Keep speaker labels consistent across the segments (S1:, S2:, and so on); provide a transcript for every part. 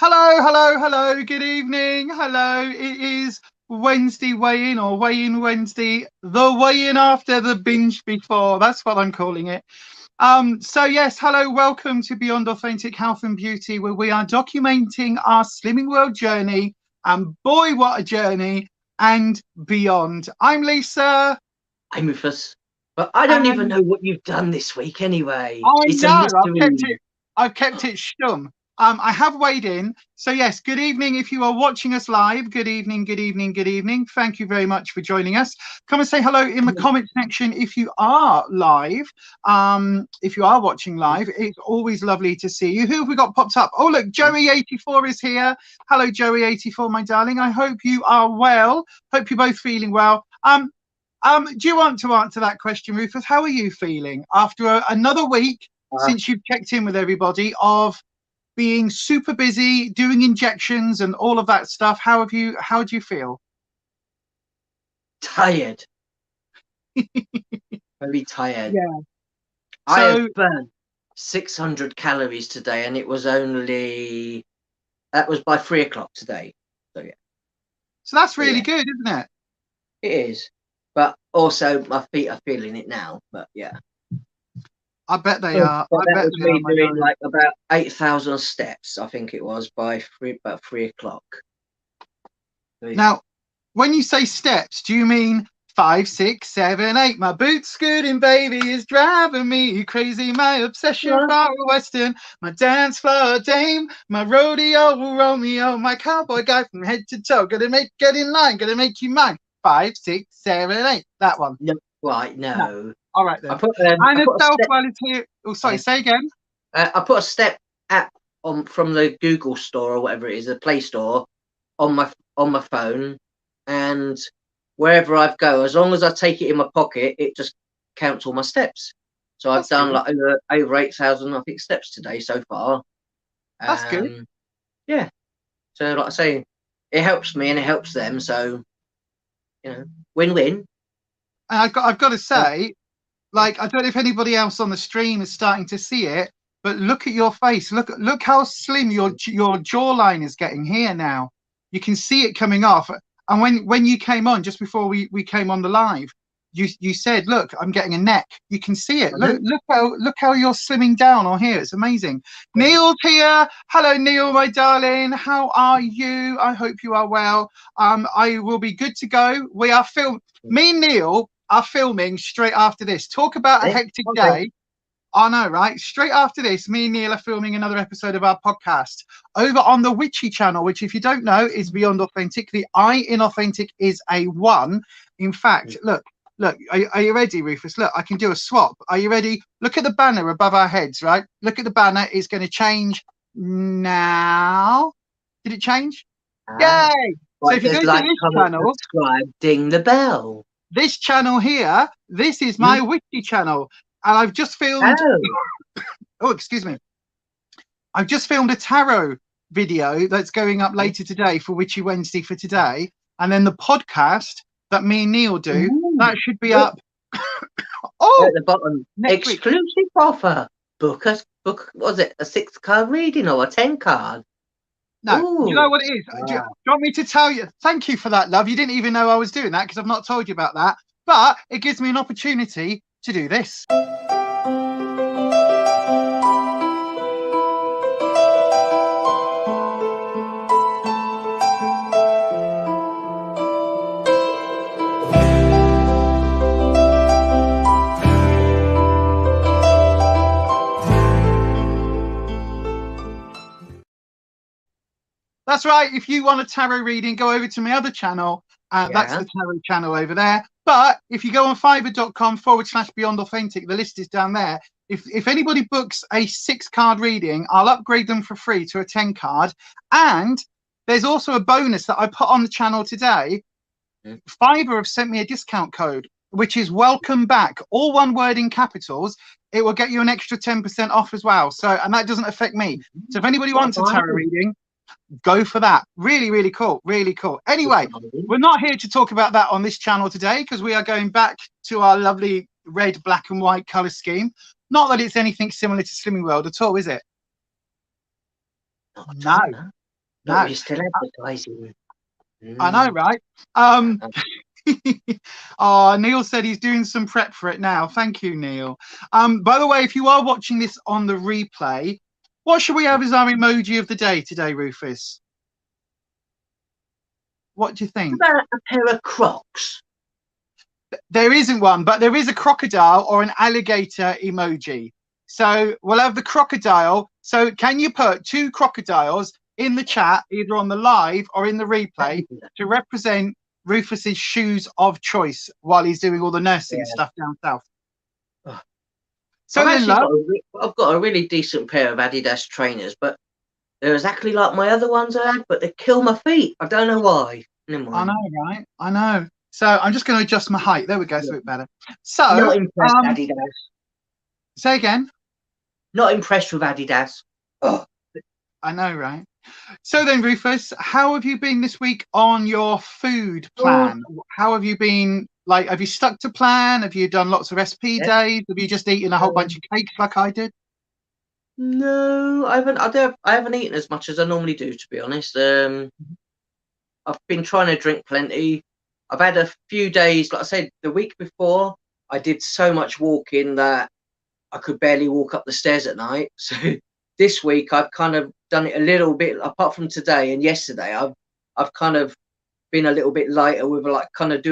S1: Hello, hello, hello. Good evening. Hello. It is Wednesday weigh-in or weigh-in Wednesday. The weigh-in after the binge before. That's what I'm calling it. So yes, hello, welcome to Beyond Authentic Health and Beauty, where we are documenting our Slimming World journey, and boy, what a journey, and beyond. I'm Lisa.
S2: I'm Ruffus. But I don't even
S1: And
S2: know what you've done this week anyway.
S1: I
S2: It's a
S1: know,
S2: mystery.
S1: I've kept it stum. I have weighed in. So yes, good evening. If you are watching us live, good evening, good evening, good evening. Thank you very much for joining us. Come and say hello in the comment section if you are live. If you are watching live, it's always lovely to see you. Who have we got popped up? Oh, look, Joey84 is here. Hello, Joey84, my darling. I hope you are well. Hope you're both feeling well. Do you want to answer that question, Ruffus? How are you feeling after another week since you've checked in with everybody of being super busy, doing injections and all of that stuff? How do you feel?
S2: Tired. Very tired.
S1: Yeah.
S2: I have burned 600 calories today, and it was only... That was by 3 o'clock today. So yeah.
S1: So that's really good, isn't it?
S2: It is. But also, my feet are feeling it now. But yeah.
S1: I bet they are.
S2: But
S1: I bet
S2: was
S1: they
S2: me
S1: are,
S2: doing like about 8,000 steps, I think it was, by about 3 o'clock. So, yeah.
S1: Now, when you say steps, do you mean 5, 6, 7, 8? My boots scooting, baby, is driving me crazy. My obsession for a Western, my dance floor dame, my rodeo Romeo, my cowboy guy from head to toe. Get in line, gonna make you mine. 5, 6, 7, 8. That one.
S2: No, right, no.
S1: All right then.
S2: I put
S1: Volunteer. Oh, sorry. Say again.
S2: I put a step app on from the Google Store or whatever it is, the Play Store, on my phone, and wherever I go, as long as I take it in my pocket, it just counts all my steps. So I've done like over 8,000, I think, steps today so far.
S1: That's good.
S2: Yeah. So like I say, it helps me and it helps them. So win-win.
S1: And I've got to say, like, I don't know if anybody else on the stream is starting to see it, but look at your face. Look how slim your jawline is getting here now. You can see it coming off. And when you came on just before we came on the live, you said, look, I'm getting a neck. You can see it. Look how you're slimming down on here. It's amazing. Neil's here. Hello, Neil, my darling. How are you? I hope you are well. I will be good to go. We are me and Neil are filming straight after this. Talk about a hectic day. I know, right? Straight after this, me and Neil are filming another episode of our podcast over on the Witchy channel, which, if you don't know, is Beyond Authentic. The I in Authentic is a 1. In fact, look, are you ready, Ruffus? Look, I can do a swap. Are you ready? Look at the banner above our heads, right? Look at the banner. It's going to change now. Did it change? Yay! So if you go to this channel,
S2: subscribe, ding the bell.
S1: This channel here, this is my Witchy channel. And I've just filmed. Oh, excuse me. I've just filmed a tarot video that's going up later today for Witchy Wednesday for today. And then the podcast that me and Neil do, that should be up.
S2: At the bottom, exclusive offer. Book, was it a 6-card reading or a 10-card?
S1: No, you know what it is? Do you want me to tell you? Thank you for that, love. You didn't even know I was doing that because I've not told you about that. But it gives me an opportunity to do this. That's right. If you want a tarot reading, go over to my other channel. That's the tarot channel over there. But if you go on fiverr.com/Beyond Authentic, the list is down there. If anybody books a 6-card reading, I'll upgrade them for free to a 10-card. And there's also a bonus that I put on the channel today. Fiverr have sent me a discount code, which is welcome back. All one word in capitals. It will get you an extra 10% off as well. So, and that doesn't affect me. So if anybody wants a tarot reading, go for that. Really, really cool. Really cool. Anyway, we're not here to talk about that on this channel today because we are going back to our lovely red, black and white color scheme. Not that it's anything similar to Slimming World at all, is it?
S2: No. Oh, you're still advertising.
S1: I know, right? Oh, Neil said he's doing some prep for it now. Thank you, Neil. By the way, if you are watching this on the replay, what should we have as our emoji of the day today, Ruffus? What do you think?
S2: What about a pair of Crocs?
S1: There isn't one, but there is a crocodile or an alligator emoji. So we'll have the crocodile. So can you put 2 crocodiles in the chat, either on the live or in the replay, to represent Rufus's shoes of choice while he's doing all the nursing stuff down south? So
S2: I've got a really decent pair of Adidas trainers, but they're exactly like my other ones I had, but they kill my feet. I don't know why. Never mind.
S1: I know, right? I know. So I'm just going to adjust my height. There we go. It's a bit better. So
S2: not impressed, Adidas.
S1: Say again.
S2: Not impressed with Adidas. Oh,
S1: I know, right? So then, Ruffus, how have you been this week on your food plan? How have you been? Like, have you stuck to plan? Have you done lots of SP days? Have you just eaten a whole bunch of cakes like I did?
S2: No, I haven't. I haven't eaten as much as I normally do, to be honest. I've been trying to drink plenty. I've had a few days, like I said, the week before, I did so much walking that I could barely walk up the stairs at night. So this week, I've kind of done it a little bit, apart from today and yesterday, I've kind of been a little bit lighter with like kind of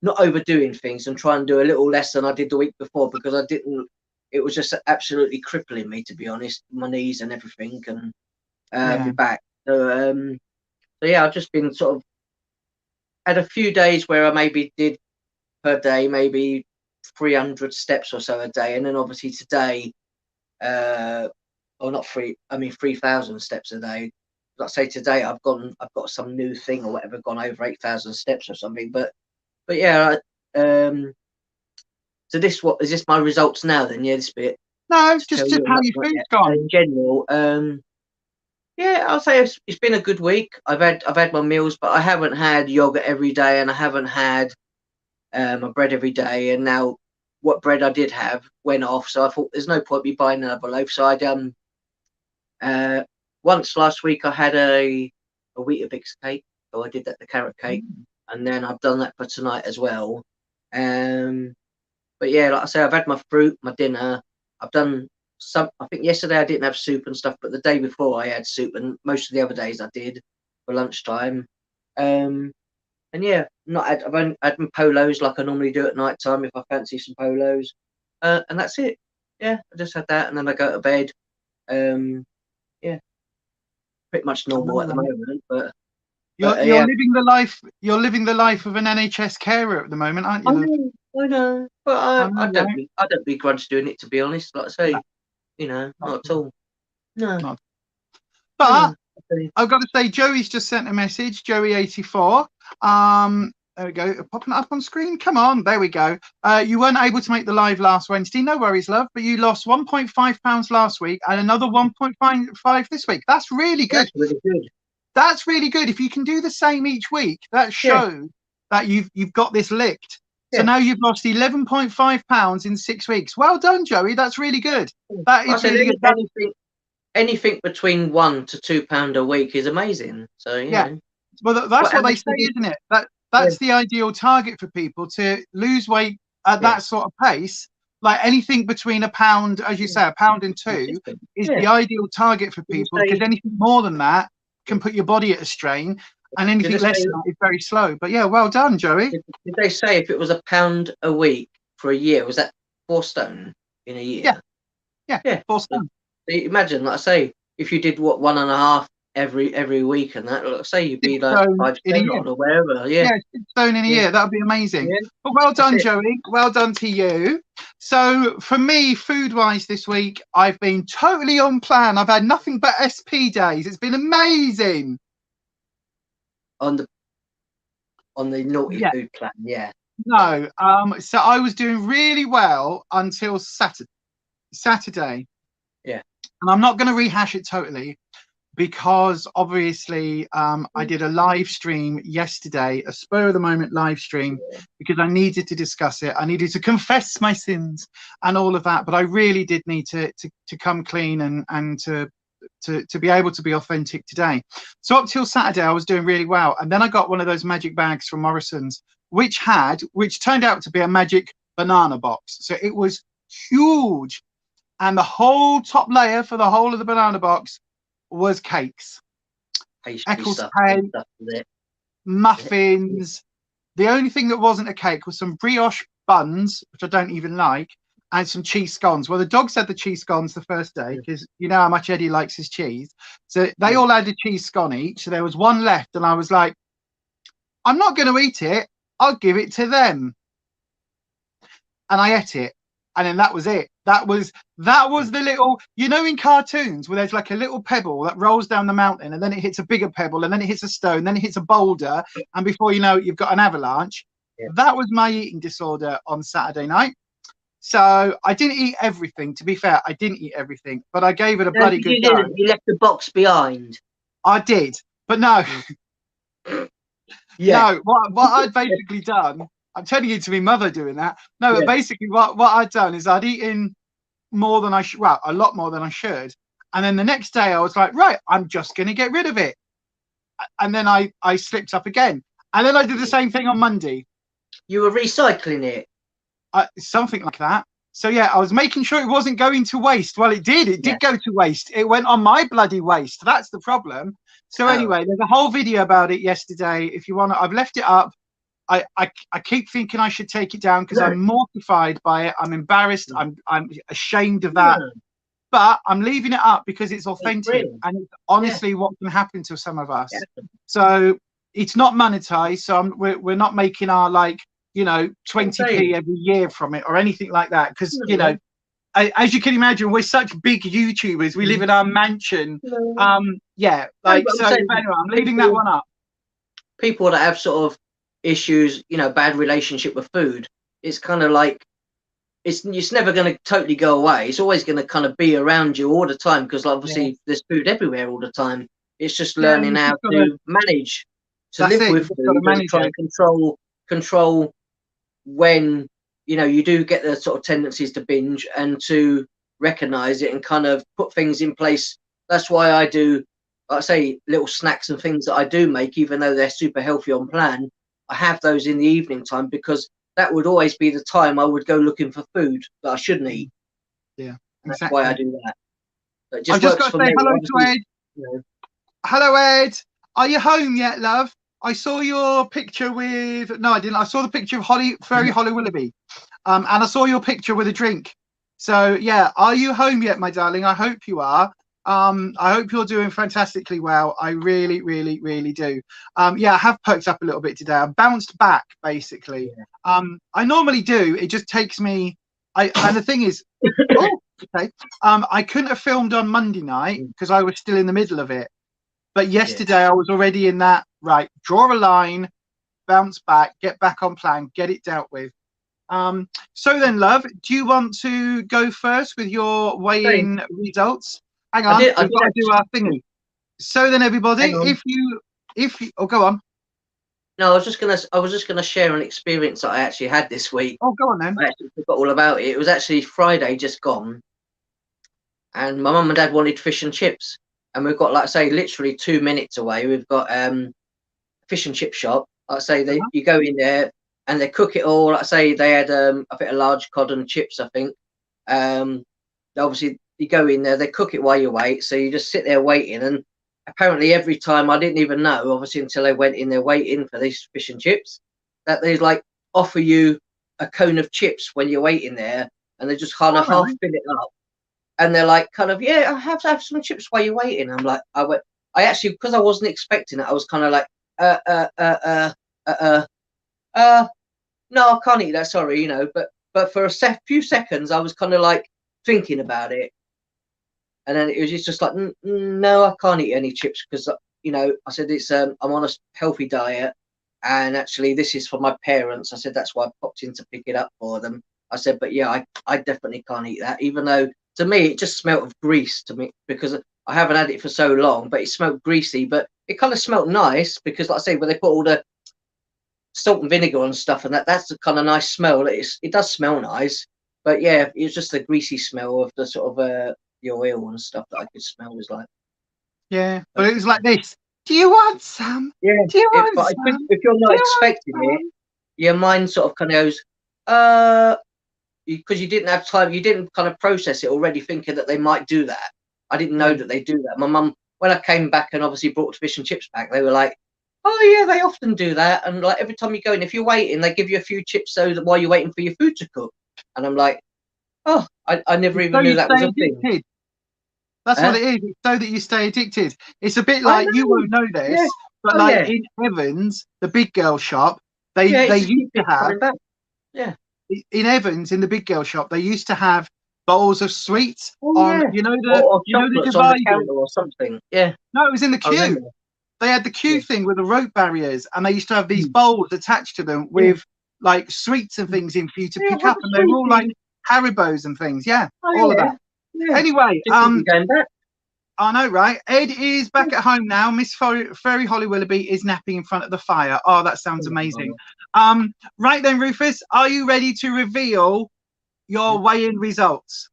S2: not overdoing things and try and do a little less than I did the week before, because it was just absolutely crippling me, to be honest, my knees and everything, and my back. So yeah, I've just been sort of had a few days where I maybe did per day, maybe 300 steps or so a day. And then obviously today, or not 3,000 steps a day. Like I say, today I've got some new thing or whatever, gone over 8,000 steps or something. But yeah, so is this my results now then? Yeah, this bit.
S1: No, it's just how your food's gone.
S2: In general, yeah, I'll say it's been a good week. I've had my meals, but I haven't had yogurt every day, and I haven't had my bread every day. And now, what bread I did have went off, so I thought there's no point me buying another loaf. So I once last week I had a Weetabix cake, so I did that, the carrot cake, and then I've done that for tonight as well. But yeah, like I say, I've had my fruit, my dinner. I've done some. I think yesterday I didn't have soup and stuff, but the day before I had soup, and most of the other days I did for lunchtime. And yeah, I've only had my polos like I normally do at night time if I fancy some polos, and that's it. Yeah, I just had that, and then I go to bed. Yeah, pretty much normal at the moment. But
S1: you're living the life. You're living the life of an NHS carer at the moment, aren't you?
S2: I know, but I don't begrudge doing it, to be honest. Like I say, not at all. No.
S1: But I've got to say, Joey's just sent a message. Joey84. There we go. Popping it up on screen. Come on, there we go. You weren't able to make the live last Wednesday. No worries, love. But you lost £1.5 last week and another 1.5 this week. That's really good.
S2: That's really good.
S1: That's really good. If you can do the same each week, that shows that you've got this licked. So now you've lost £11.5 in 6 weeks. Well done, Joey. That's really good. That is really good.
S2: Anything between £1 to £2 a week is amazing. So yeah.
S1: Well, that's what they say, isn't it? That's the ideal target for people, to lose weight at that sort of pace. Like anything between £1, as you say, £1 and £2 is the ideal target for people, because anything more than that can put your body at a strain. And anything less than that is very slow. But yeah, well done, Joey.
S2: Did they say if it was £1 a week for a year, was that 4 stone in a year?
S1: Yeah, 4 stone.
S2: So imagine, like I say, if you did 1.5 every week, and that, like say, you'd be like 5 stone or wherever. Yeah,
S1: 6 stone in a year. That would be amazing. Yeah. But well done, Joey. Well done to you. So for me, food-wise this week, I've been totally on plan. I've had nothing but SP days. It's been amazing.
S2: On the naughty food plan,
S1: No, so I was doing really well until Saturday. Yeah. And I'm not going to rehash it totally, because obviously I did a live stream yesterday, a spur of the moment live stream, because I needed to discuss it. I needed to confess my sins and all of that, but I really did need to come clean and to to be able to be authentic today. So up till Saturday, I was doing really well, and then I got one of those magic bags from Morrison's, which turned out to be a magic banana box. So it was huge, and the whole top layer for the whole of the banana box was cakes, Eccles cake, muffins. The only thing that wasn't a cake was some brioche buns, which I don't even like, and some cheese scones. Well, the dogs had the cheese scones the first day because you know how much Eddie likes his cheese. So they all had a cheese scone each. So there was one left, and I was like, I'm not going to eat it. I'll give it to them. And I ate it. And then that was it. That was the little, you know, in cartoons where there's like a little pebble that rolls down the mountain, and then it hits a bigger pebble, and then it hits a stone, then it hits a boulder, and before you know it, you've got an avalanche. Yeah. That was my eating disorder on Saturday night. So I didn't eat everything. To be fair, I didn't eat everything, but I gave it a bloody good go.
S2: You left the box behind.
S1: I did, but no. No, what I'd basically done, I'm turning into my mother doing that. No, but basically what I'd done is I'd eaten more than I should, well, a lot more than I should. And then the next day I was like, right, I'm just going to get rid of it. And then I slipped up again. And then I did the same thing on Monday.
S2: You were recycling it?
S1: Something like that. So yeah, I was making sure it wasn't going to waste. Well, it did. It did go to waste. It went on my bloody waste. That's the problem. So anyway, there's a whole video about it yesterday. If you want to, I've left it up. I keep thinking I should take it down because I'm mortified by it. I'm embarrassed. I'm ashamed of that. But I'm leaving it up because it's authentic and it's honestly what can happen to some of us. So it's not monetized. So we're not making our, like, you know, 20p every year from it or anything like that. Because, you know, as you can imagine, we're such big YouTubers. We live in our mansion. Yeah, like, so anyway, I'm leaving that one up.
S2: People that have sort of issues, you know, bad relationship with food, it's kind of like it's never going to totally go away. It's always going to kind of be around you all the time because obviously there's food everywhere all the time. It's just learning how to manage to live with food and try and control when, you know, you do get the sort of tendencies to binge and to recognize it and kind of put things in place. That's why I do, like I say, little snacks and things that I do make, even though they're super healthy on plan. I have those in the evening time because that would always be the time I would go looking for food that I shouldn't eat.
S1: Yeah,
S2: exactly. That's why I do that. So
S1: I've just got to say hello to Ed. You know. Hello, Ed. Are you home yet, love? I saw your picture with... No, I didn't. I saw the picture of Fairy Holly Willoughby. And I saw your picture with a drink. So, yeah, are you home yet, my darling? I hope you are. I hope you're doing fantastically well. I really, really, really do. Yeah, I have perked up a little bit today. I've bounced back, basically. I normally do. It just takes me... and the thing is... I couldn't have filmed on Monday night because I was still in the middle of it. But yesterday I was already in that, right, draw a line, bounce back, get back on plan, get it dealt with. So then, love, do you want to go first with your weigh-in results? Hang on, we've got to do our thingy. So then, everybody, if you, oh, go on.
S2: No, I was just gonna share an experience that I actually had this week.
S1: Oh, go on then.
S2: I actually forgot all about it. It was actually Friday, just gone, and my mum and dad wanted fish and chips, and we've got, like I say, literally 2 minutes away. We've got fish and chip shop. Like I say, you go in there and they cook it all. Like I say, they had I think a large cod and chips. I think obviously you go in there, they cook it while you wait, so you just sit there waiting. And apparently every time, I didn't even know, obviously, until they went in there waiting for these fish and chips, that they like offer you a cone of chips when you're waiting there, and they just kind of half fill it up, and they're like, kind of, yeah, I have to have some chips while you're waiting. I'm like, I actually, because I wasn't expecting it, I was kind of like, no, I can't eat that, sorry, you know. But for a few seconds, I was kind of like thinking about it. And then it was just like, no, I can't eat any chips because, you know, I said, I'm on a healthy diet. And actually, this is for my parents. I said, that's why I popped in to pick it up for them. I said, but yeah, I definitely can't eat that, even though to me, it just smelled of grease to me because I haven't had it for so long, but it smelled greasy. But it kind of smelled nice because, like I say, when they put all the salt and vinegar and stuff, and that's the kind of nice smell. It does smell nice. But yeah, it was just the greasy smell of the sort of, the oil and stuff that I could smell was like.
S1: Yeah, but it was like this. Do you want some?
S2: Yeah,
S1: Do you want
S2: but
S1: some?
S2: if you're
S1: Do
S2: not
S1: you want
S2: expecting it,
S1: some?
S2: your mind sort of kind of goes, because you didn't have time, you didn't kind of process it already, thinking that they might do that. I didn't know
S1: Yeah.
S2: that they do that. My mum, when I came back and obviously brought fish and chips back, they were like, "Oh yeah, they often do that." And like every time you go in, if you're waiting, they give you a few chips so that while you're waiting for your food to cook. And I'm like, "Oh, I never
S1: It's
S2: even
S1: so
S2: knew
S1: you
S2: that was
S1: stay
S2: a thing."
S1: addicted. That's what
S2: Huh?
S1: it is. It's so that you stay addicted. It's a bit
S2: I
S1: like, you
S2: know.
S1: won't know
S2: Yeah.
S1: this, but
S2: Oh
S1: like
S2: yeah.
S1: in Evans, the big girl shop, they
S2: Yeah. It
S1: they
S2: just
S1: used
S2: keeps
S1: to
S2: it
S1: have
S2: coming back. Yeah.
S1: in Evans, in the big girl shop, they used to have bowls of sweets
S2: Oh
S1: on,
S2: yeah. Or
S1: the
S2: chocolates on the
S1: dividers.
S2: counter or something. Yeah.
S1: No, it was in the
S2: I
S1: queue.
S2: remember.
S1: They had the queue
S2: Yeah.
S1: thing with the rope barriers, and they used to have these
S2: Mm.
S1: bowls attached to them
S2: Yeah.
S1: with like sweets and things in for you to
S2: Yeah.
S1: pick
S2: Have
S1: up,
S2: a
S1: and they were all like
S2: sweetie.
S1: Haribos and things. Yeah,
S2: Oh
S1: all of
S2: yeah.
S1: that.
S2: Yeah.
S1: Anyway,
S2: Just keep it going back.
S1: I know, right? Ed is back at home now. Miss Fairy Holly Willoughby is napping in front of the fire. Oh, that sounds amazing. Right then, Rufus, are you ready to reveal your weigh-in results?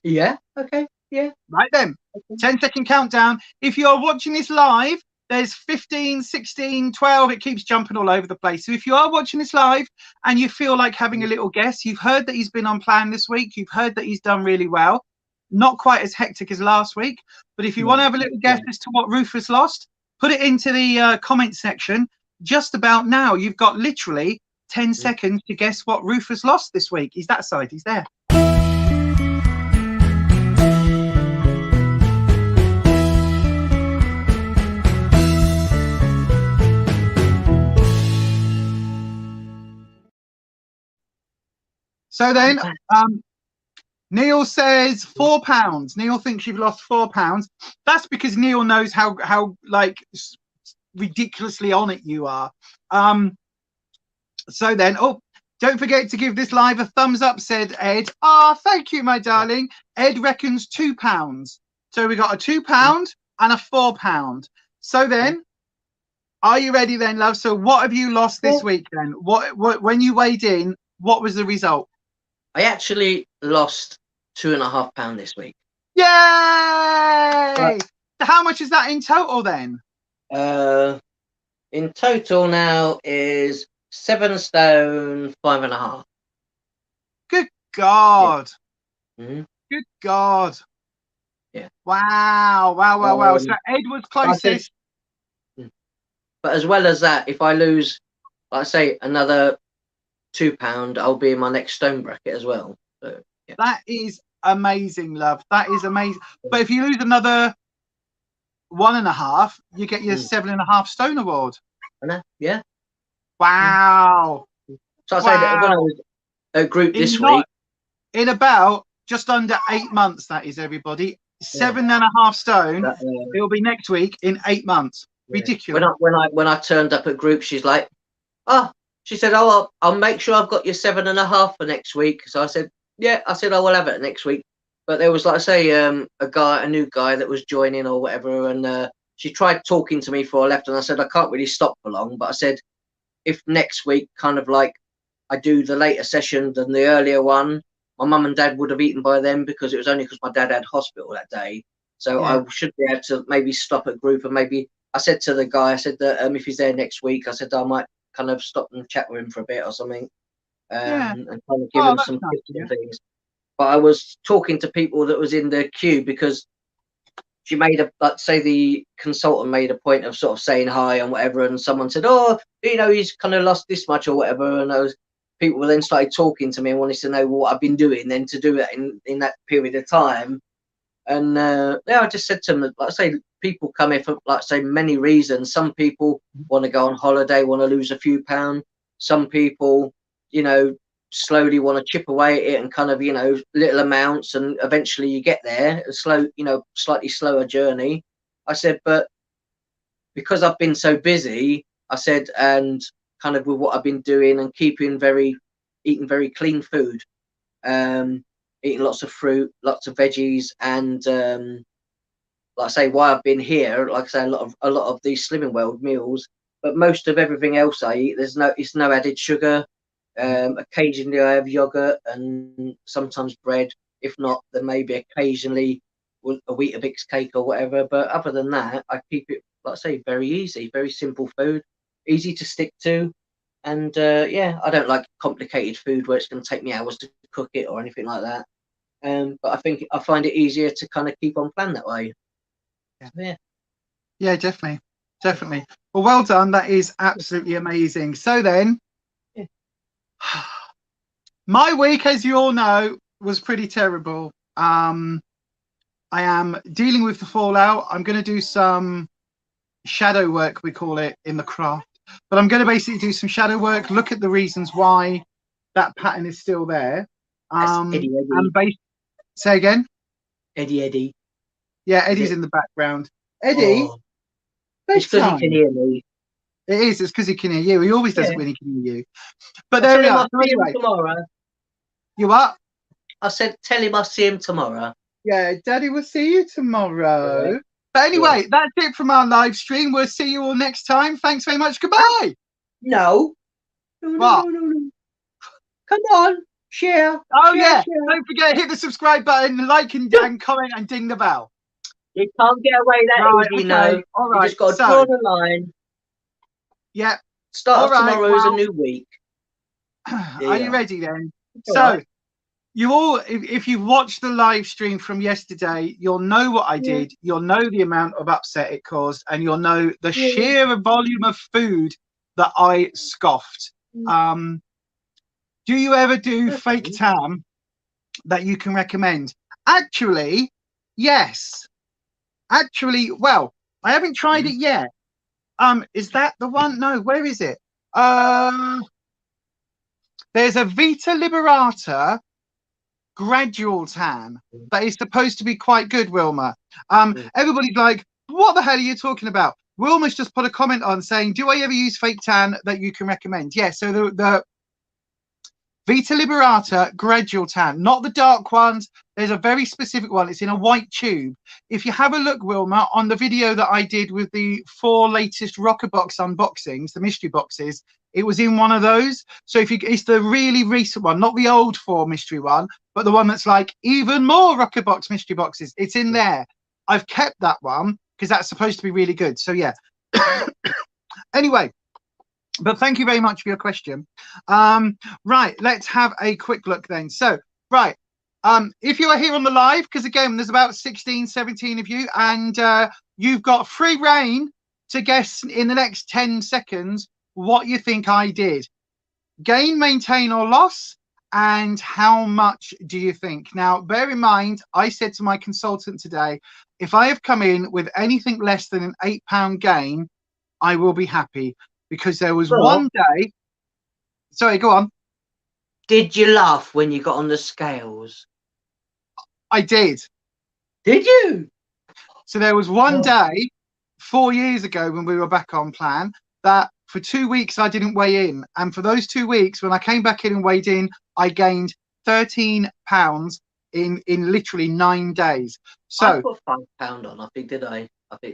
S2: Yeah. Okay. Yeah.
S1: Right then,
S2: Okay.
S1: 10-second countdown. If you're watching this live, there's 15, 16, 12. It keeps jumping all over the place. So if you are watching this live and you feel like having a little guess, you've heard that he's been on plan this week. You've heard that he's done really well. Not quite as hectic as last week. But if you want to have a little guess as to what Rufus lost, put it into the comment section just about now. You've got literally 10 seconds to guess what Rufus lost this week. He's that side. He's there. So then, Neil says £4. Neil thinks you've lost £4. That's because Neil knows how like ridiculously on it you are. So then, don't forget to give this live a thumbs up, said Ed. Thank you, my darling. Ed reckons £2. So we got a £2 and a £4. So then, are you ready then, love? So what have you lost this week then? What when you weighed in, what was the result?
S2: I actually lost £2.5 this week.
S1: Yay! How much is that in total then?
S2: In total now is 7 stone 5.5.
S1: Good God!
S2: Yeah. Mm-hmm.
S1: Good God!
S2: Yeah.
S1: Wow! So Ed was closest.
S2: But as well as that, if I lose, like I say, another £2, I'll be in my next stone bracket as well. So yeah.
S1: That is amazing, love. That is amazing. But if you lose another 1.5, you get your 7.5 stone award.
S2: I know. Yeah.
S1: Wow.
S2: So I say that when I was at group this week,
S1: in about just under 8 months, that is, everybody. 7.5 stone. It'll be next week in 8 months. Ridiculous.
S2: When I turned up at group, she's like, she said, I'll make sure I've got your 7.5 for next week. So I said, yeah. I said I will have it next week. But there was, like I say, a new guy that was joining or whatever, and she tried talking to me before I left, and I said I can't really stop for long. But I said, if next week kind of like I do the later session than the earlier one, my mum and dad would have eaten by then, because it was only because my dad had hospital that day. So I should be able to maybe stop at group, and maybe I said to the guy, I said that if he's there next week, I said I might kind of stop and chat with him for a bit or something, and kind of give him some tips and things. But I was talking to people that was in the queue, because she made the consultant made a point of sort of saying hi and whatever, and someone said, he's kind of lost this much or whatever, and those people then started talking to me and wanted to know what I've been doing then to do it in that period of time. And I just said to them, like I say, people come here for, like I say, many reasons. Some people want to go on holiday, want to lose a few pounds. Some people, slowly want to chip away at it and kind of, little amounts, and eventually you get there. A slow, slightly slower journey. I said, but because I've been so busy, I said, and kind of with what I've been doing and eating very clean food, eating lots of fruit, lots of veggies, and like I say, why I've been here, like I say, a lot of these Slimming World meals, but most of everything else I eat, it's no added sugar. Occasionally I have yogurt and sometimes bread. If not, then maybe occasionally a Weetabix cake or whatever. But other than that, I keep it, like I say, very easy, very simple food, easy to stick to. And yeah, I don't like complicated food where it's going to take me hours to cook it or anything like that. But I find it easier to kind of keep on plan that way.
S1: Yeah.
S2: So, yeah.
S1: Yeah, definitely. Definitely. Well done. That is absolutely amazing. So then,
S2: yeah.
S1: My week, as you all know, was pretty terrible. I am dealing with the fallout. I'm going to do some shadow work, we call it in the craft. But I'm going to basically do some shadow work, look at the reasons why that pattern is still there.
S2: Eddie.
S1: And say again?
S2: Eddie.
S1: Yeah, Eddie's in the background. Eddie,
S2: it's because he can hear me.
S1: It is. It's because he can hear you. He always does it when he can hear you. But
S2: there
S1: we are.
S2: So anyway, tomorrow.
S1: You what?
S2: I said, tell him I'll see him tomorrow.
S1: Yeah, Daddy will see you tomorrow. Yeah. But anyway, that's it from our live stream. We'll see you all next time. Thanks very much. Goodbye.
S2: No.
S1: What?
S2: No. Come on. Share.
S1: Oh, share. Don't forget, hit the subscribe button, like and comment and ding the bell.
S2: You can't get away that easy, no.
S1: All right.
S2: You just got to draw the line.
S1: Yeah.
S2: Start of tomorrow is a new week.
S1: Are you ready then? So, you all, if you've watched the live stream from yesterday, you'll know what I did. You'll know the amount of upset it caused, and you'll know the sheer volume of food that I scoffed. Do you ever do fake tan that you can recommend? Actually, yes. Actually, well, I haven't tried it yet. Is that the one? No, where is it? There's a Vita Liberata gradual tan that is supposed to be quite good, Wilma. Everybody's like, what the hell are you talking about? Wilma's just put a comment on saying, do I ever use fake tan that you can recommend? Yeah, so the Vita Liberata gradual tan, not the dark ones. There's a very specific one. It's in a white tube. If you have a look, Wilma, on the video that I did with the 4 latest Rocker Box unboxings, the mystery boxes, it was in one of those. So it's the really recent one, not the old 4 mystery one, but the one that's like even more Rocker Box mystery boxes. It's in there. I've kept that one because that's supposed to be really good. So yeah. Anyway. But thank you very much for your question. Right, let's have a quick look then. So, right, if you are here on the live, because again, there's about 16, 17 of you, and you've got free reign to guess in the next 10 seconds what you think I did. Gain, maintain, or loss, and how much do you think? Now, bear in mind, I said to my consultant today, if I have come in with anything less than an £8 gain, I will be happy. Because there was one day. Sorry, go on.
S2: Did you laugh when you got on the scales?
S1: I did.
S2: Did you?
S1: So there was one day 4 years ago when we were back on plan that for 2 weeks I didn't weigh in. And for those 2 weeks, when I came back in and weighed in, I gained 13 pounds in literally 9 days. So
S2: I put £5 on, I think, did I?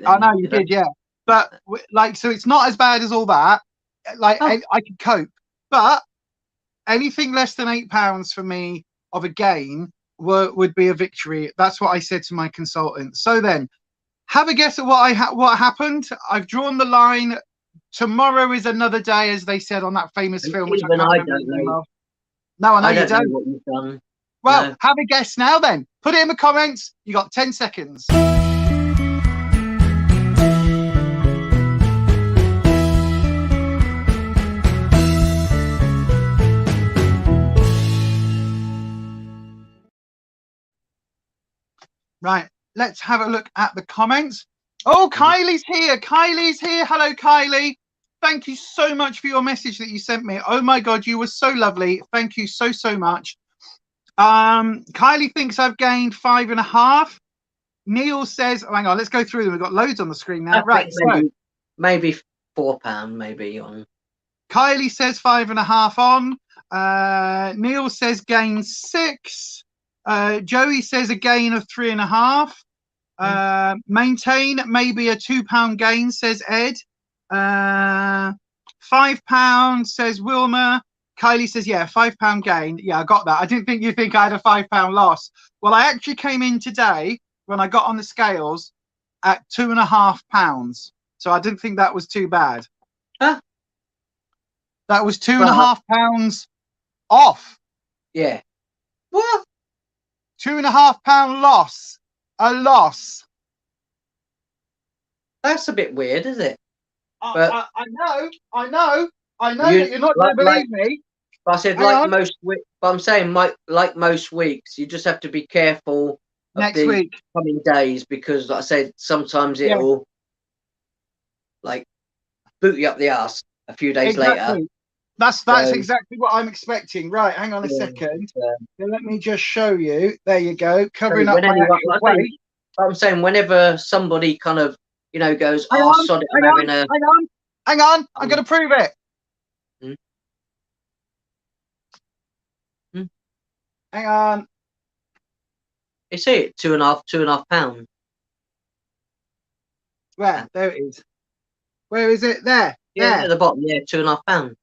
S1: I know you did, yeah. But like, so it's not as bad as all that. Like, I could cope. But anything less than £8 for me of a gain would be a victory. That's what I said to my consultant. So then, have a guess at what happened. I've drawn the line. Tomorrow is another day, as they said on that famous film, which I can't remember the name of. No, I know you don't.
S2: Know what you've done.
S1: Well, have a guess now then. Put it in the comments. You got 10 seconds. Right, let's have a look at the comments. Oh, Kylie's here. Kylie's here. Hello, Kylie. Thank you so much for your message that you sent me. Oh my God, you were so lovely. Thank you so, so much. Kylie thinks I've gained 5.5. Neil says, oh, hang on, let's go through them. We've got loads on the screen now. Right,
S2: maybe £4, maybe on.
S1: Kylie says 5.5 on. Neil says gain 6. Joey says a gain of 3.5. Maintain maybe a £2 gain, says Ed. £5 says Wilma. Kylie says, yeah, £5 gain. Yeah, I got that. I didn't think you think I had a £5 loss. Well, I actually came in today when I got on the scales at 2.5 pounds. So I didn't think that was too bad.
S2: Huh?
S1: That was 2.5 pounds off.
S2: Yeah. What?
S1: 2.5 pound loss. A loss.
S2: That's a bit weird, isn't it?
S1: I know that you're not going to believe me.
S2: But I said, but I'm saying, like most weeks, you just have to be careful of
S1: next week
S2: coming days, because, like I said, sometimes it'll like boot you up the arse a few days later.
S1: That's exactly what I'm expecting. Right, hang on a second. Let me just show you. There you go. Covering up my actual weight.
S2: I'm saying, whenever somebody kind of, goes, sod it,
S1: hang on, I'm going to prove it. Hang on.
S2: It's it, 2.5 pounds.
S1: Where? There it is. Where is it? There.
S2: Yeah,
S1: there.
S2: At the bottom. Yeah, 2.5 pounds.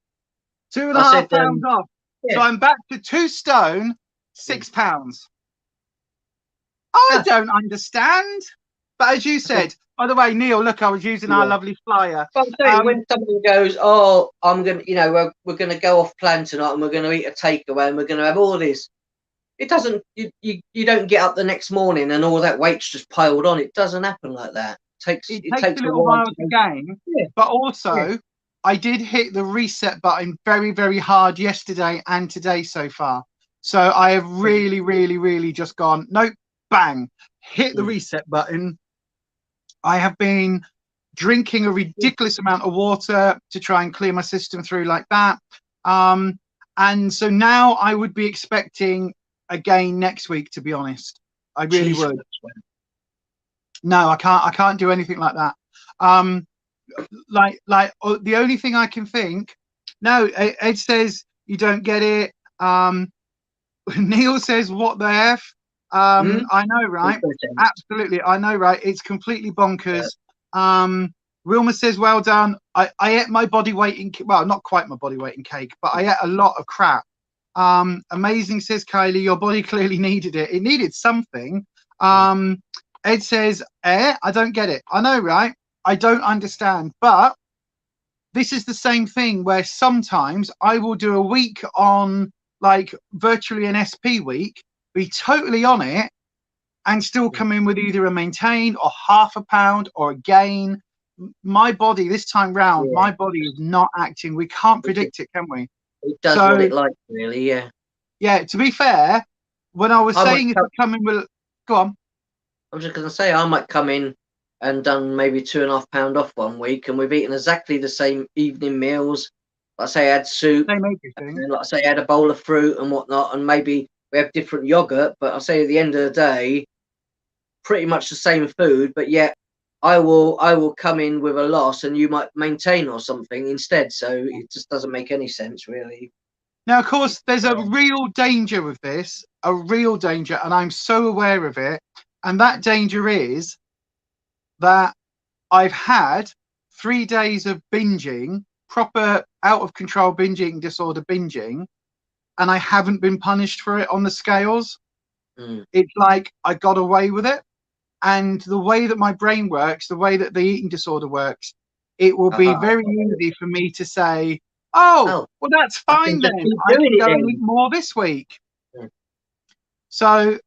S1: 2.5 pounds off. Yeah. So I'm back to 2 stone, 6 pounds. I don't understand. But as you said, by the way, Neil, look, I was using our lovely flyer.
S2: I'm saying, when someone goes, I'm going to, we're going to go off plan tonight and we're going to eat a takeaway and we're going to have all this. It doesn't, you don't get up the next morning and all that weight's just piled on. It doesn't happen like that. It takes a little while
S1: to gain. Yeah. But also, I did hit the reset button very, very hard yesterday and today so far. So I have really, really, really just gone, nope, bang, hit the reset button. I have been drinking a ridiculous amount of water to try and clear my system through like that. And so now I would be expecting a gain next week, to be honest. I really would. No, I can't do anything like that. The only thing I can think, no, Ed says you don't get it. Neil says, what the F? I know, right? Absolutely, I know, right? It's completely bonkers. Wilma says, well done. I ate my body weight in, well, not quite my body weight in cake, but I ate a lot of crap. Amazing, says Kylie, your body clearly needed it. It needed something. Ed says, I don't get it. I know, right? I don't understand. But this is the same thing where sometimes I will do a week on like virtually an SP week, be totally on it, and still come in with either a maintain or 0.5 pound or a gain. My body this time round, my body is not acting. We can't predict it, can we?
S2: It does what it likes, really, yeah.
S1: Yeah, to be fair, when I was saying if I come in with, go on.
S2: I'm just going to say, I might come in and done maybe 2.5 pound off one week, and we've eaten exactly the same evening meals. Like I say, I had soup, and like I say, I had a bowl of fruit and whatnot, and maybe we have different yogurt, but I say at the end of the day, pretty much the same food, but yet I will come in with a loss and you might maintain or something instead. So it just doesn't make any sense, really.
S1: Now, of course, there's a real danger with this, a real danger, and I'm so aware of it. And that danger is that I've had 3 days of binging, proper out of control binge eating disorder binging, and I haven't been punished for it on the scales. It's like I got away with it. And the way that my brain works, the way that the eating disorder works, it will be very easy for me to say, well, that's fine then. I can go and eat more this week. So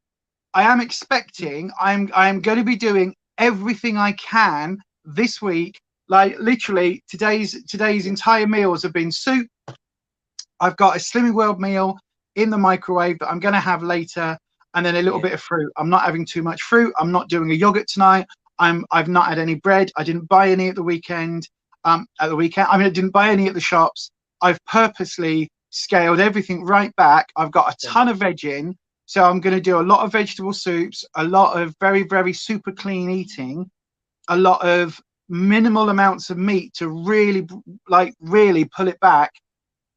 S1: I am expecting, I'm going to be doing everything I can this week. Like literally today's entire meals have been soup. I've got a Slimming World meal in the microwave that I'm going to have later, and then a little bit of fruit. I'm not having too much fruit. I'm not doing a yogurt tonight. I've not had any bread. I didn't buy any at the weekend. I didn't buy any at the shops. I've purposely scaled everything right back. I've got a ton of veg in. So I'm going to do a lot of vegetable soups, a lot of very, very super clean eating, a lot of minimal amounts of meat to really pull it back.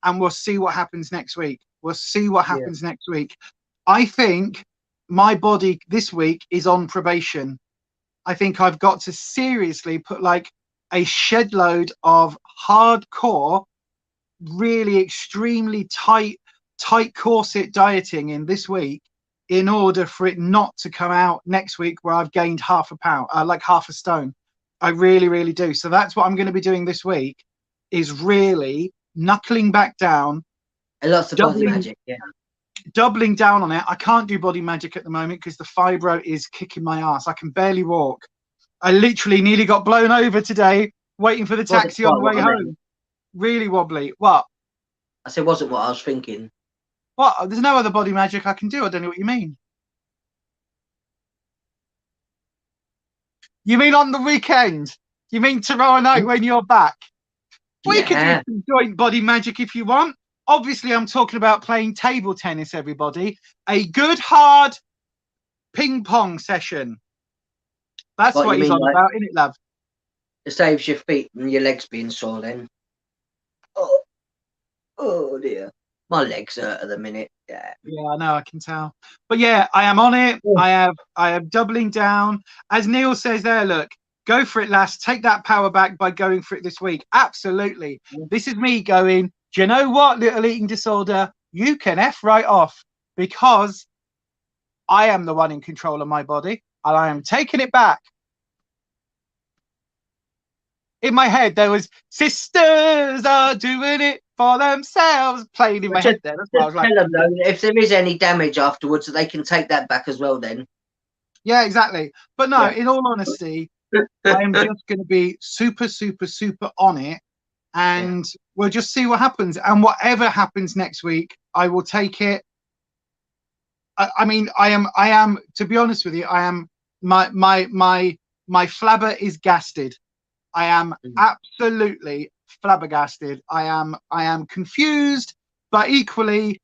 S1: And we'll see what happens next week. We'll see what happens next week. I think my body this week is on probation. I think I've got to seriously put like a shed load of hardcore, really extremely tight corset dieting in this week in order for it not to come out next week where I've gained half a pound, like half a stone. I really, really do. So that's what I'm going to be doing this week, is really knuckling back down.
S2: And lots of body magic, yeah.
S1: Doubling down on it. I can't do body magic at the moment because the fibro is kicking my ass. I can barely walk. I literally nearly got blown over today waiting for the taxi on the way home. Really wobbly. What?
S2: I said, wasn't what I was thinking.
S1: What? There's no other body magic I can do. I don't know what you mean. You mean on the weekend? You mean tomorrow night when you're back? We can do some joint body magic if you want. Obviously, I'm talking about playing table tennis, everybody. A good, hard ping pong session. That's what he's on about, isn't it, love?
S2: It saves your feet and your legs being sore then. Oh dear. My legs hurt at the minute. Yeah.
S1: Yeah, I know, I can tell. But yeah, I am on it. I am doubling down. As Neil says there, look, go for it, lass. Take that power back by going for it this week. Absolutely. This is me going, do you know what, little eating disorder? You can F right off, because I am the one in control of my body and I am taking it back. In my head, there was sisters are doing it for themselves playing in my head there. That's what I was like.
S2: Tell them, though, if there is any damage afterwards, they can take that back as well then.
S1: Yeah, exactly. But no, in all honesty, I am just going to be super, super, super on it. And we'll just see what happens. And whatever happens next week, I will take it. I mean, I am, to be honest with you, I am, my flabber is gasted. I am absolutely flabbergasted. I am confused, but equally,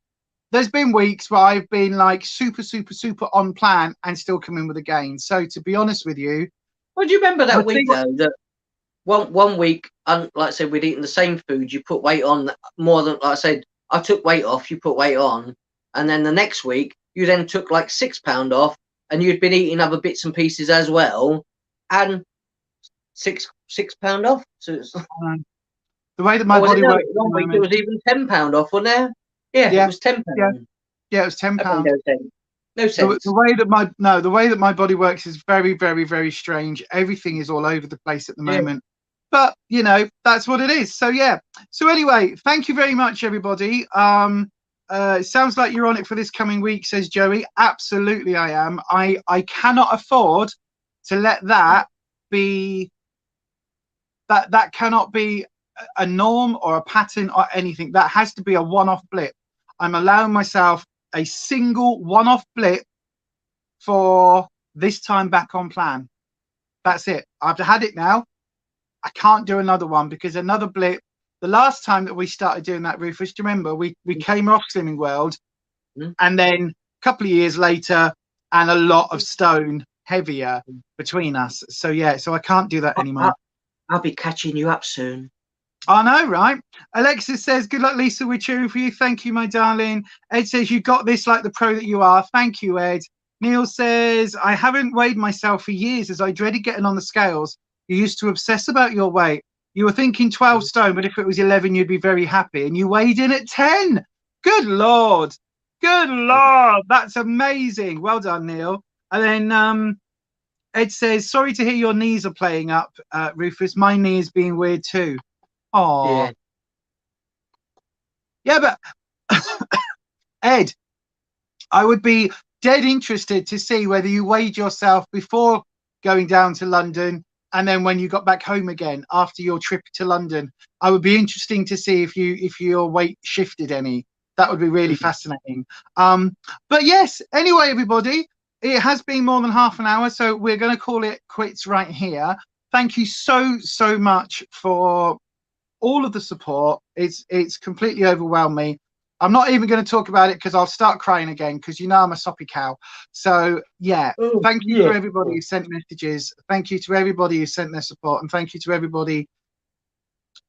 S1: there's been weeks where I've been like super, super, super on plan and still come in with a gain. So to be honest with you,
S2: well, do you remember that week though? That one week, like I said, we'd eaten the same food. You put weight on more than, like I said, I took weight off. You put weight on, and then the next week you then took like 6 pound off, and you'd been eating other bits and pieces as well, and six pound off. So it's,
S1: the way that my body works.
S2: One week it was even £10 off, wasn't there? Yeah, it was £10.
S1: Yeah, it was £10.
S2: No sense.
S1: The way that my body works is very, very, very strange. Everything is all over the place at the moment. But you know, that's what it is. So yeah. So anyway, thank you very much, everybody. It sounds like you're on it for this coming week, says Joey. Absolutely, I am. I cannot afford to let that be. That cannot be a norm or a pattern or anything. That has to be a one-off blip. I'm allowing myself a single one-off blip for this time back on plan. That's it. I've had it now. I can't do another one, because another blip, the last time that we started doing that, Ruffus, do you remember we came off Slimming World, and then a couple of years later and a lot of stone heavier between us. So yeah, so I can't do that anymore.
S2: I'll be catching you up soon.
S1: I know, right? Alexis says, good luck, Lisa. We're cheering for you. Thank you, my darling. Ed says, you got this like the pro that you are. Thank you, Ed. Neil says, I haven't weighed myself for years as I dreaded getting on the scales. You used to obsess about your weight. You were thinking 12 stone, but if it was 11, you'd be very happy. And you weighed in at 10. Good Lord. Good Lord. That's amazing. Well done, Neil. And then Ed says, sorry to hear your knees are playing up, Ruffus. My knee is being weird too. Oh. Yeah, but Ed, I would be dead interested to see whether you weighed yourself before going down to London and then when you got back home again after your trip to London. I would be interesting to see if your weight shifted any. That would be really fascinating. But yes, anyway, everybody, it has been more than half an hour, so we're going to call it quits right here. Thank you so much for all of the support. It's completely overwhelmed me. I'm not even going to talk about it because I'll start crying again, because you know I'm a soppy cow. So yeah, thank you to everybody who sent messages. Thank you to everybody who sent their support, and thank you to everybody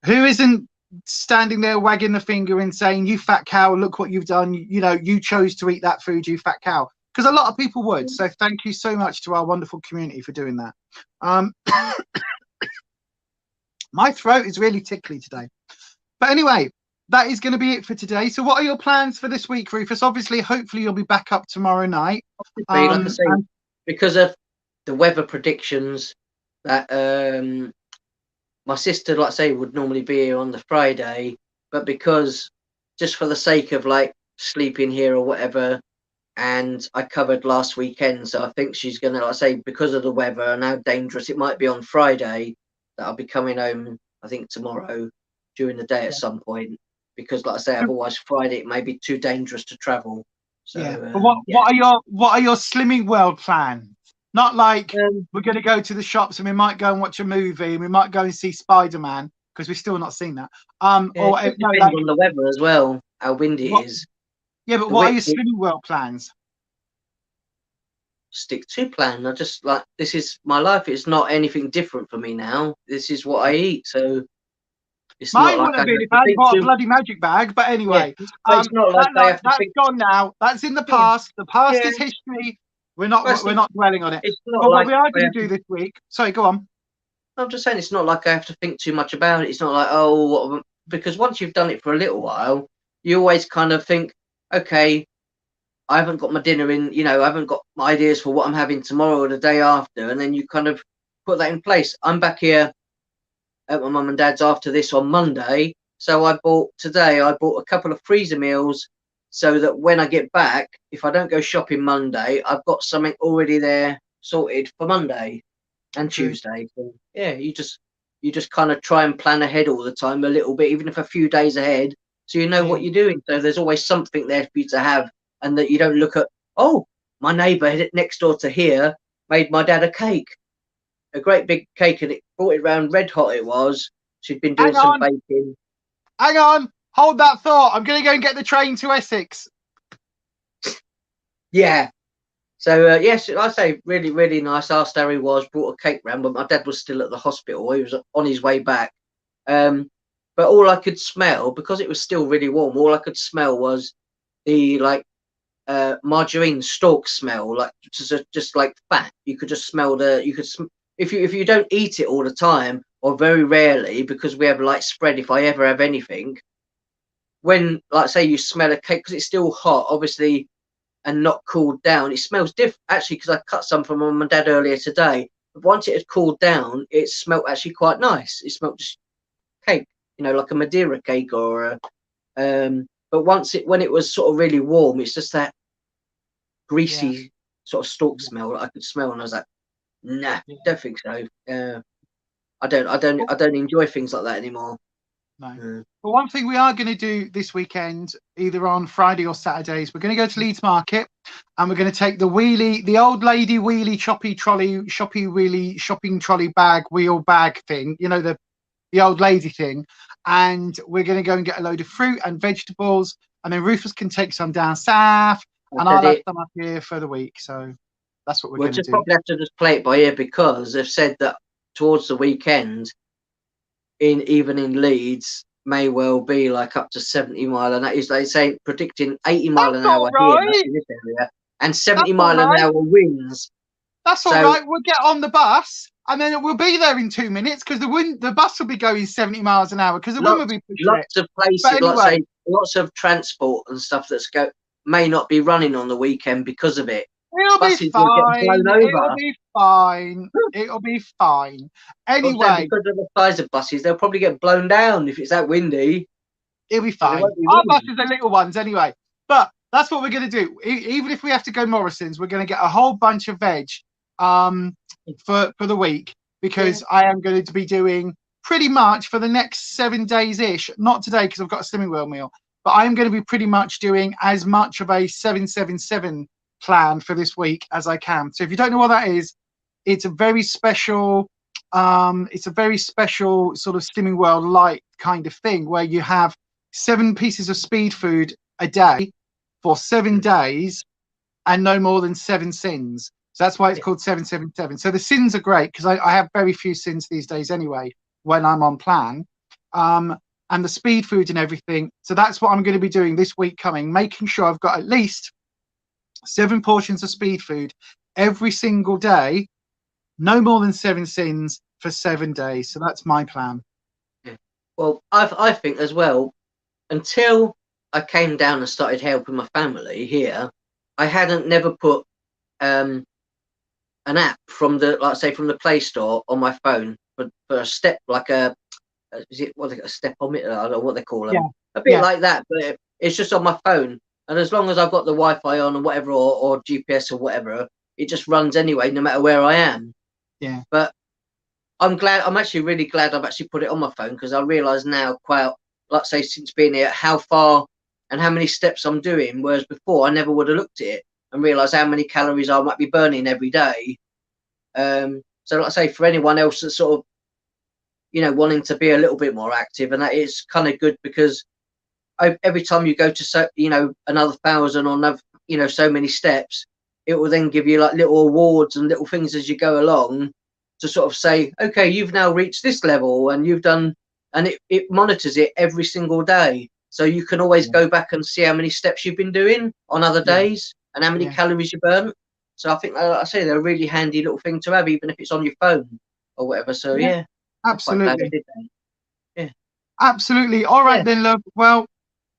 S1: who isn't standing there wagging the finger and saying, you fat cow, look what you've done. You know, you chose to eat that food, you fat cow. Because a lot of people would. So thank you so much to our wonderful community for doing that. My throat is really tickly today. But anyway, that is going to be it for today. So what are your plans for this week, Rufus? Obviously, hopefully you'll be back up tomorrow night.
S2: Like I say, because of the weather predictions that my sister, like I say, would normally be here on the Friday, but because just for the sake of like sleeping here or whatever, and I covered last weekend, so I think she's gonna, like I say, because of the weather and how dangerous it might be on Friday, that I'll be coming home, I think tomorrow during the day at some point, because like I say, otherwise Friday it may be too dangerous to travel. So
S1: yeah. But what are your Slimming World plans? Not like we're going to go to the shops and we might go and watch a movie and we might go and see Spider-Man because we've still not seen that. Or
S2: it depends on the weather as well, how windy it is.
S1: Yeah, but what are your Slimming World plans?
S2: Stick to plan. I just like, this is my life. It's not anything different for me now. This is what I eat. So it's
S1: mine
S2: not
S1: would
S2: like
S1: have been if I bought a bloody magic bag. But anyway,
S2: it's not like
S1: that's gone now. That's in the past. The past is history. We're not dwelling on it.
S2: It's not
S1: but
S2: like
S1: what we are going to do this week. Sorry, go on.
S2: I'm just saying it's not like I have to think too much about it. It's not like, because once you've done it for a little while, you always kind of think, okay, I haven't got my dinner in, I haven't got my ideas for what I'm having tomorrow or the day after. And then you kind of put that in place. I'm back here at my mum and dad's after this on Monday. So I bought a couple of freezer meals so that when I get back, if I don't go shopping Monday, I've got something already there sorted for Monday and Tuesday. So, yeah, you just kind of try and plan ahead all the time a little bit, even if a few days ahead, so you know what you're doing. So there's always something there for you to have, and that you don't look at, oh, my neighbour next door to here made my dad a cake, a great big cake, and it brought it round red hot. It was. She'd been doing some baking.
S1: Hang on, hold that thought. I'm going to go and get the train to Essex.
S2: Yeah. So yes, I say really, really nice. Asked how he was, brought a cake round, but my dad was still at the hospital. He was on his way back. But all I could smell, because it was still really warm, all I could smell was the margarine stalk smell, like just like fat. You could just smell if you don't eat it all the time or very rarely, because we have light spread if I ever have anything, when like say you smell a cake because it's still hot obviously and not cooled down, it smells different actually, because I cut some from mum and dad earlier today, but once it had cooled down it smelled actually quite nice. It smelled just cake, like a Madeira cake or but when it was sort of really warm, it's just that greasy sort of stalk smell that I could smell, and I was like, nah, don't think so. I don't enjoy things like that anymore.
S1: No. But one thing we are going to do this weekend, either on Friday or Saturdays, we're going to go to Leeds Market and we're going to take the old lady wheelie shopping trolley bag, wheel bag thing, the old lady thing. And we're going to go and get a load of fruit and vegetables. And then Rufus can take some down south and I'll have some up here for the week. So that's what we're going to do.
S2: We'll just probably have to just play it by ear, because they've said that towards the weekend, even in Leeds, may well be like up to 70 mile an hour. They say predicting 80 mile an hour here in this area, and 70 mile an hour winds.
S1: That's all right. We'll get on the bus and then we'll be there in 2 minutes, because the bus will be going 70 miles an hour because the wind will be pushing
S2: lots of places, anyway, lots of transport and stuff may not be running on the weekend because of it.
S1: It'll be fine. It'll be fine. It'll be fine. Anyway,
S2: because of the size of buses, they'll probably get blown down if it's that windy.
S1: It'll be fine. Our buses are little ones anyway. But that's what we're going to do. Even if we have to go Morrison's, we're going to get a whole bunch of veg for the week, because I am going to be doing pretty much for the next 7 days-ish. Not today because I've got a Slimming World meal. But I am going to be pretty much doing as much of a 777 plan for this week as I can. So if you don't know what that is, it's a very special sort of Slimming World light kind of thing, where you have 7 pieces of speed food a day for 7 days and no more than 7 sins. So that's why it's called 777. So the sins are great, because I have very few sins these days anyway when I'm on plan, and the speed food and everything. So that's what I'm going to be doing this week coming, making sure I've got at least 7 portions of speed food every single day, no more than 7 sins for 7 days. So that's my plan.
S2: Well, I think as well, until I came down and started helping my family here, I hadn't never put an app from the, like say, from the Play Store on my phone for a step, like a, is it what, a stepometer? I don't know what they call them.
S1: Yeah.
S2: A bit like that, but it's just on my phone. And as long as I've got the Wi-Fi on or whatever, or GPS or whatever, it just runs anyway, no matter where I am.
S1: Yeah.
S2: But I'm actually really glad I've actually put it on my phone, because I realise now, quite, like say, since being here, how far and how many steps I'm doing, whereas before I never would have looked at it and realised how many calories I might be burning every day. So like I say, for anyone else that's sort of, you know, wanting to be a little bit more active, and that is kind of good, because every time you go to, you know, another 1,000 or another, you know, so many steps, it will then give you like little awards and little things as you go along to sort of say, okay, you've now reached this level, and you've done, and it monitors it every single day, so you can always go back and see how many steps you've been doing on other days and how many calories you burn. So I think, like I say, they're a really handy little thing to have, even if it's on your phone or whatever. So yeah,
S1: absolutely.
S2: Yeah,
S1: absolutely. All right then, love. Well,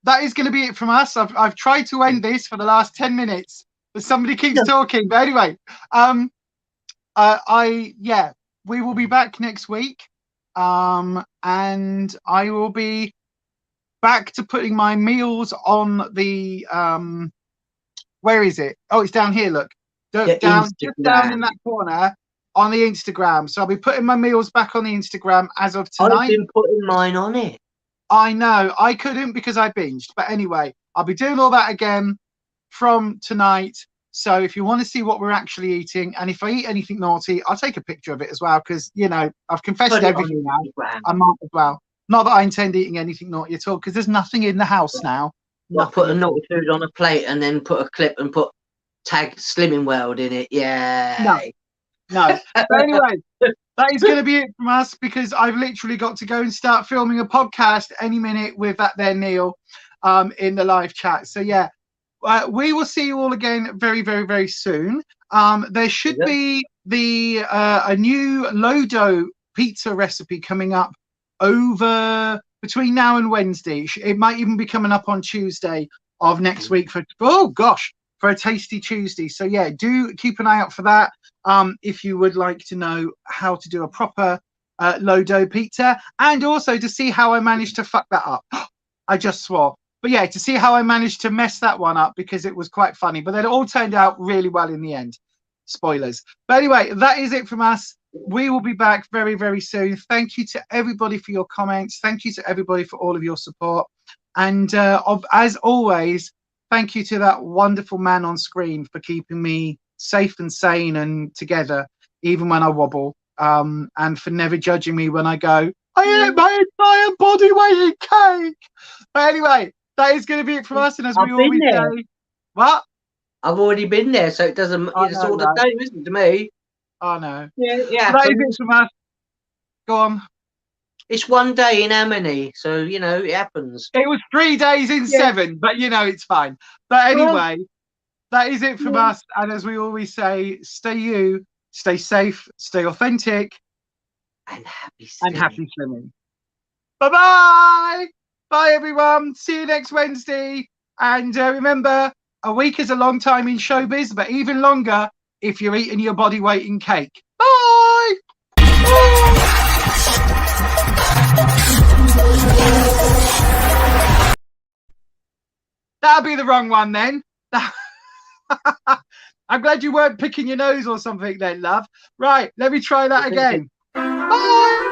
S1: that is going to be it from us. I've tried to end this for the last 10 minutes, but somebody keeps talking. But anyway, we will be back next week, and I will be back to putting my meals on the where is it? Oh, it's down here. Look, just down in that corner on the Instagram. So I'll be putting my meals back on the Instagram as of tonight.
S2: I've been putting mine on it.
S1: I know I couldn't because I binged, but anyway, I'll be doing all that again from tonight. So if you want to see what we're actually eating, and if I eat anything naughty, I'll take a picture of it as well, because, you know, I've confessed everything now. I might as well. Not that I intend eating anything naughty at all, because there's nothing in the house now.
S2: Put a naughty food on a plate and then put a clip and put tag Slimming World in it. Yeah.
S1: No. But anyway, that is going to be it from us, because I've literally got to go and start filming a podcast any minute with that there Neil in the live chat. So yeah, we will see you all again very, very, very soon. There should be a new low-dough pizza recipe coming up over between now and Wednesday. It might even be coming up on Tuesday of next week for a tasty Tuesday. So yeah, do keep an eye out for that if you would like to know how to do a proper low dough pizza, and also to see how I managed to fuck that up. I just swore. But yeah, to see how I managed to mess that one up, because it was quite funny, but then it all turned out really well in the end. Spoilers. But anyway, that is it from us. We will be back very, very soon. Thank you to everybody for your comments. Thank you to everybody for all of your support. And as always, thank you to that wonderful man on screen for keeping me safe and sane and together, even when I wobble, and for never judging me when I go, I ate my entire body weight in cake. But anyway, that is going to be it from us. And as we always say, what?
S2: I've already been there, so it doesn't. It's all the same, isn't it, to me?
S1: Oh no.
S2: Yeah.
S1: That is it from us. Go on.
S2: It's one day in how many? So, you know, it happens.
S1: It was 3 days in 7, but you know, it's fine. But anyway, that is it from us. And as we always say, stay you, stay safe, stay authentic,
S2: and
S1: happy slimming. Bye-bye. Bye, everyone. See you next Wednesday. And remember, a week is a long time in showbiz, but even longer if you're eating your body weight in cake. Bye. That'll be the wrong one then. I'm glad you weren't picking your nose or something then, love. Right, let me try that again. Bye.